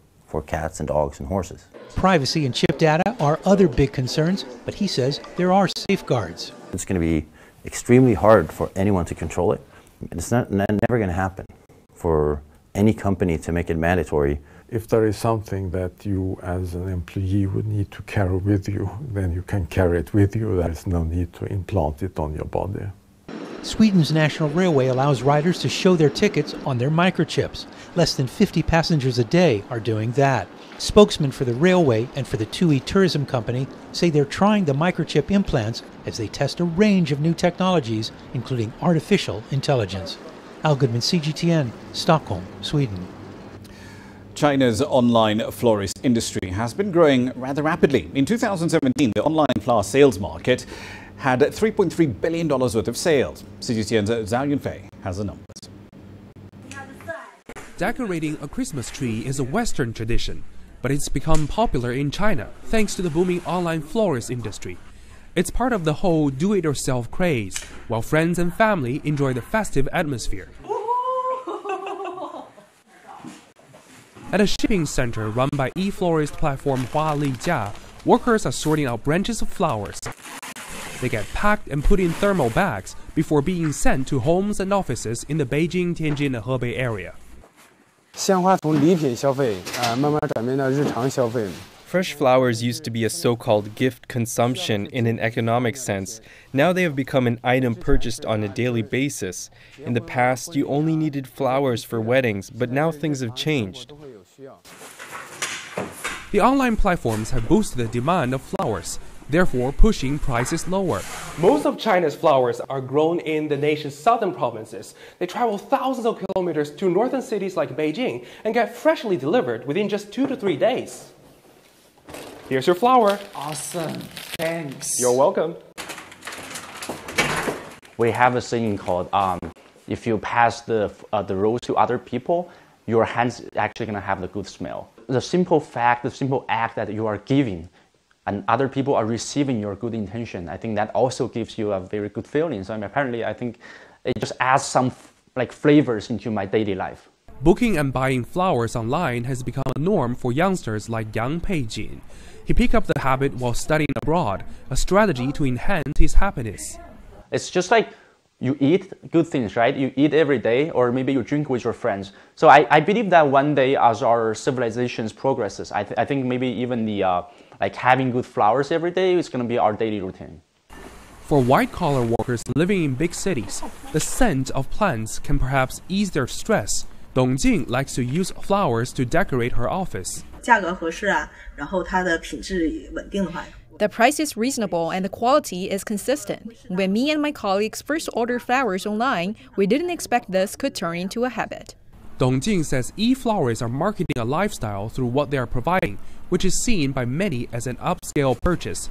cats and dogs and horses. Privacy and chip data are other big concerns, but he says there are safeguards. It's going to be extremely hard for anyone to control it. It's never going to happen for any company to make it mandatory. If there is something that you as an employee would need to carry with you, then you can carry it with you. There is no need to implant it on your body. Sweden's National Railway allows riders to show their tickets on their microchips. Less than 50 passengers a day are doing that. Spokesmen for the railway and for the TUI tourism company say they're trying the microchip implants as they test a range of new technologies, including artificial intelligence. Al Goodman, CGTN, Stockholm, Sweden. China's online florist industry has been growing rather rapidly. In 2017, the online flower sales market had $3.3 billion worth of sales. CGTN's Zhao Yunfei has the numbers. Decorating a Christmas tree is a Western tradition, but it's become popular in China thanks to the booming online florist industry. It's part of the whole do-it-yourself craze, while friends and family enjoy the festive atmosphere. At a shipping center run by e-florist platform Hua Li Jia, workers are sorting out branches of flowers. They get packed and put in thermal bags before being sent to homes and offices in the Beijing, Tianjin, and Hebei area. Fresh flowers used to be a so-called gift consumption in an economic sense. Now they have become an item purchased on a daily basis. In the past, you only needed flowers for weddings, but now things have changed. The online platforms have boosted the demand of flowers. therefore pushing prices lower. Most of China's flowers are grown in the nation's southern provinces. They travel thousands of kilometers to northern cities like Beijing and get freshly delivered within just 2 to 3 days. Here's your flower. Awesome. Thanks. You're welcome. We have a saying called, if you pass the rose to other people, your hands actually going to have the good smell. The simple fact, the simple act that you are giving and other people are receiving your good intention, I think that also gives you a very good feeling. So apparently, I think it just adds some flavors into my daily life. Booking and buying flowers online has become a norm for youngsters like Yang Peijin. He picked up the habit while studying abroad, a strategy to enhance his happiness. It's just like you eat good things, right? You eat every day, or maybe you drink with your friends. So I believe that one day as our civilizations progresses, I think maybe even the having good flowers every day is going to be our daily routine. For white-collar workers living in big cities, the scent of plants can perhaps ease their stress. Dong Jing likes to use flowers to decorate her office. The price is reasonable and the quality is consistent. When me and my colleagues first ordered flowers online, we didn't expect this could turn into a habit. Dong Jing says e-flowers are marketing a lifestyle through what they are providing, which is seen by many as an upscale purchase.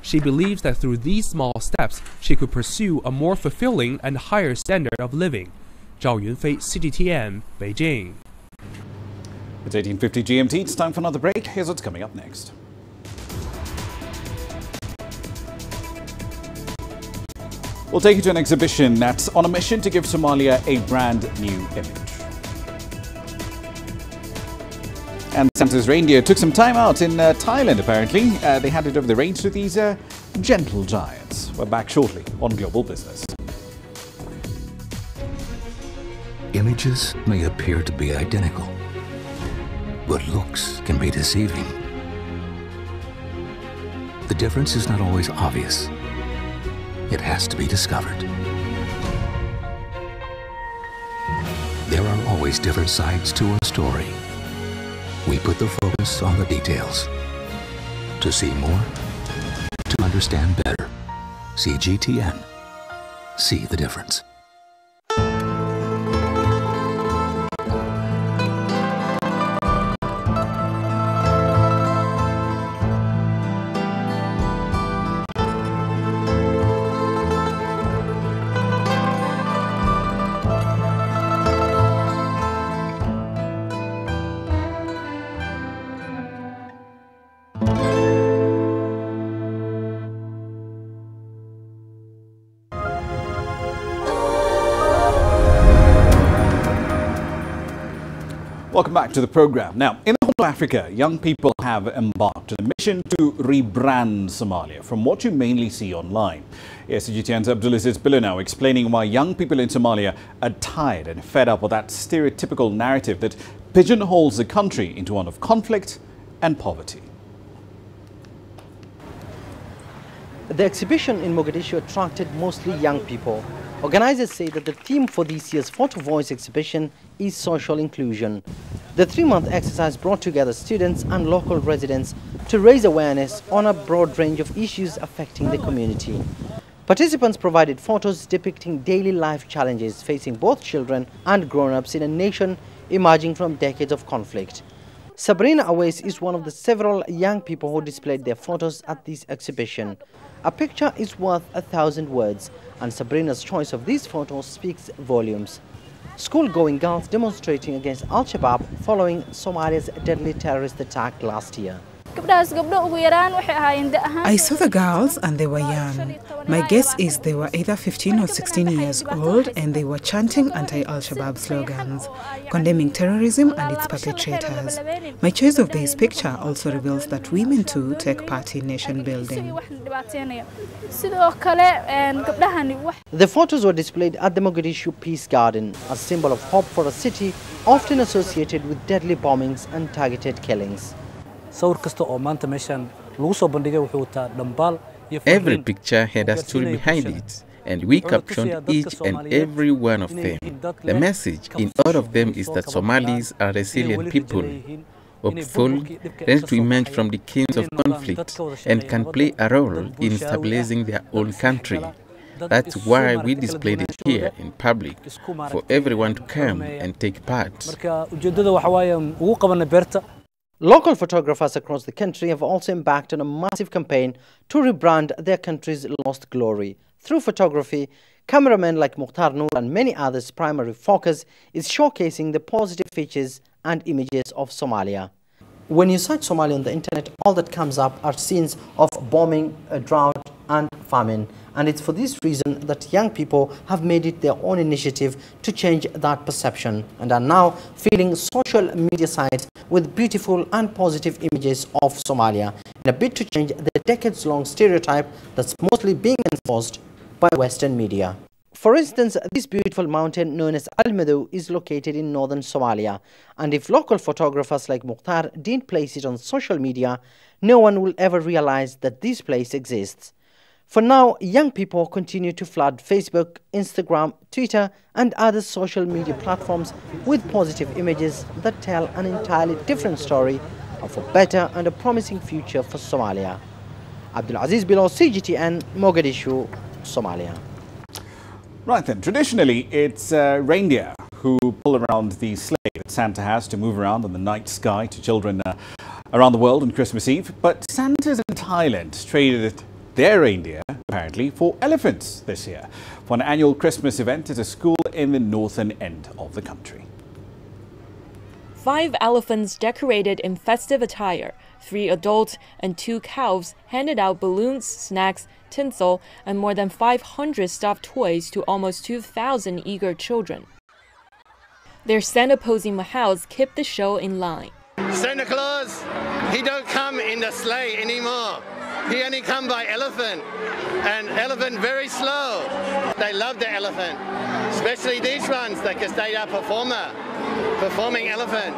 She believes that through these small steps, she could pursue a more fulfilling and higher standard of living. Zhao Yunfei, CGTN, Beijing. It's 18:50 GMT. It's time for another break. Here's what's coming up next. We'll take you to an exhibition that's on a mission to give Somalia a brand new image. And Santa's reindeer took some time out in Thailand, apparently. They handed over the reins to these gentle giants. We're back shortly on Global Business. Images may appear to be identical, but looks can be deceiving. The difference is not always obvious. It has to be discovered. There are always different sides to a story. We put the focus on the details. To see more, to understand better. CGTN. See the difference. Welcome back to the program. Now, in the whole of Africa, young people have embarked on a mission to rebrand Somalia from what you mainly see online. Yes, CGTN's Abdulaziz Bilo now explaining why young people in Somalia are tired and fed up with that stereotypical narrative that pigeonholes the country into one of conflict and poverty. The exhibition in Mogadishu attracted mostly young people. Organizers say that the theme for this year's Photo Voice exhibition is social inclusion. The 3-month exercise brought together students and local residents to raise awareness on a broad range of issues affecting the community. Participants provided photos depicting daily life challenges facing both children and grown-ups in a nation emerging from decades of conflict. Sabrina Awais is one of the several young people who displayed their photos at this exhibition. A picture is worth 1,000 words, and Sabrina's choice of these photos speaks volumes. School-going girls demonstrating against Al-Shabaab following Somalia's deadly terrorist attack last year. I saw the girls and they were young. My guess is they were either 15 or 16 years old and they were chanting anti-Al-Shabaab slogans, condemning terrorism and its perpetrators. My choice of this picture also reveals that women too take part in nation building. The photos were displayed at the Mogadishu Peace Garden, a symbol of hope for a city often associated with deadly bombings and targeted killings. Every picture had a story behind it, and we captioned each and every one of them. The message in all of them is that Somalis are resilient people. hopeful, ready to emerge from the chains of conflict and can play a role in stabilizing their own country. That's why we displayed it here in public, for everyone to come and take part. Local photographers across the country have also embarked on a massive campaign to rebrand their country's lost glory. Through photography, cameramen like Mukhtar Noor and many others' primary focus is showcasing the positive features and images of Somalia. When you search Somalia on the internet, all that comes up are scenes of bombing, drought and famine. And it's for this reason that young people have made it their own initiative to change that perception and are now filling social media sites with beautiful and positive images of Somalia in a bid to change the decades-long stereotype that's mostly being enforced by Western media. For instance, this beautiful mountain known as Al Madu is located in northern Somalia, and if local photographers like Mukhtar didn't place it on social media, no one will ever realize that this place exists. For now, young people continue to flood Facebook, Instagram, Twitter and other social media platforms with positive images that tell an entirely different story of a better and a promising future for Somalia. Abdul Aziz Bilo, CGTN, Mogadishu, Somalia. Right then, traditionally it's reindeer who pull around the sleigh that Santa has to move around in the night sky to children around the world on Christmas Eve. But Santas in Thailand traded their reindeer, apparently, for elephants this year for an annual Christmas event at a school in the northern end of the country. 5 elephants decorated in festive attire, 3 adults and 2 calves handed out balloons, snacks, tinsel, and more than 500 stuffed toys to almost 2,000 eager children. Their Santa-posing mahouts kept the show in line. Santa Claus, he don't come in the sleigh anymore. He only come by elephant, and elephant very slow. They love the elephant, especially these ones, because they are performing elephant.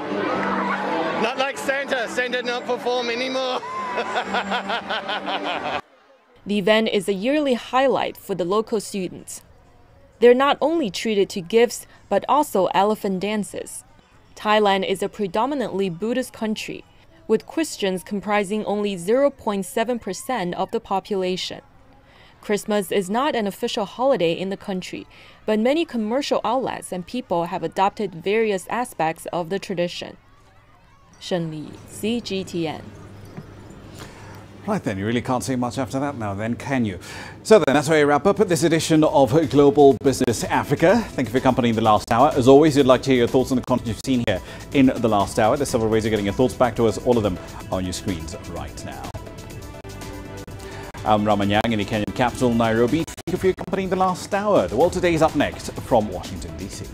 Not like Santa, Santa not perform anymore. The event is a yearly highlight for the local students. They're not only treated to gifts, but also elephant dances. Thailand is a predominantly Buddhist country, with Christians comprising only 0.7% of the population. Christmas is not an official holiday in the country, but many commercial outlets and people have adopted various aspects of the tradition. Shen Li, CGTN. Right then, you really can't say much after that now then, can you? So then, that's where we wrap up this edition of Global Business Africa. Thank you for your company in the last hour. As always, we'd like to hear your thoughts on the content you've seen here in the last hour. There's several ways of getting your thoughts back to us, all of them on your screens right now. I'm Ramah Nyang in the Kenyan capital, Nairobi. Thank you for your company in the last hour. The World Today is up next from Washington, D.C.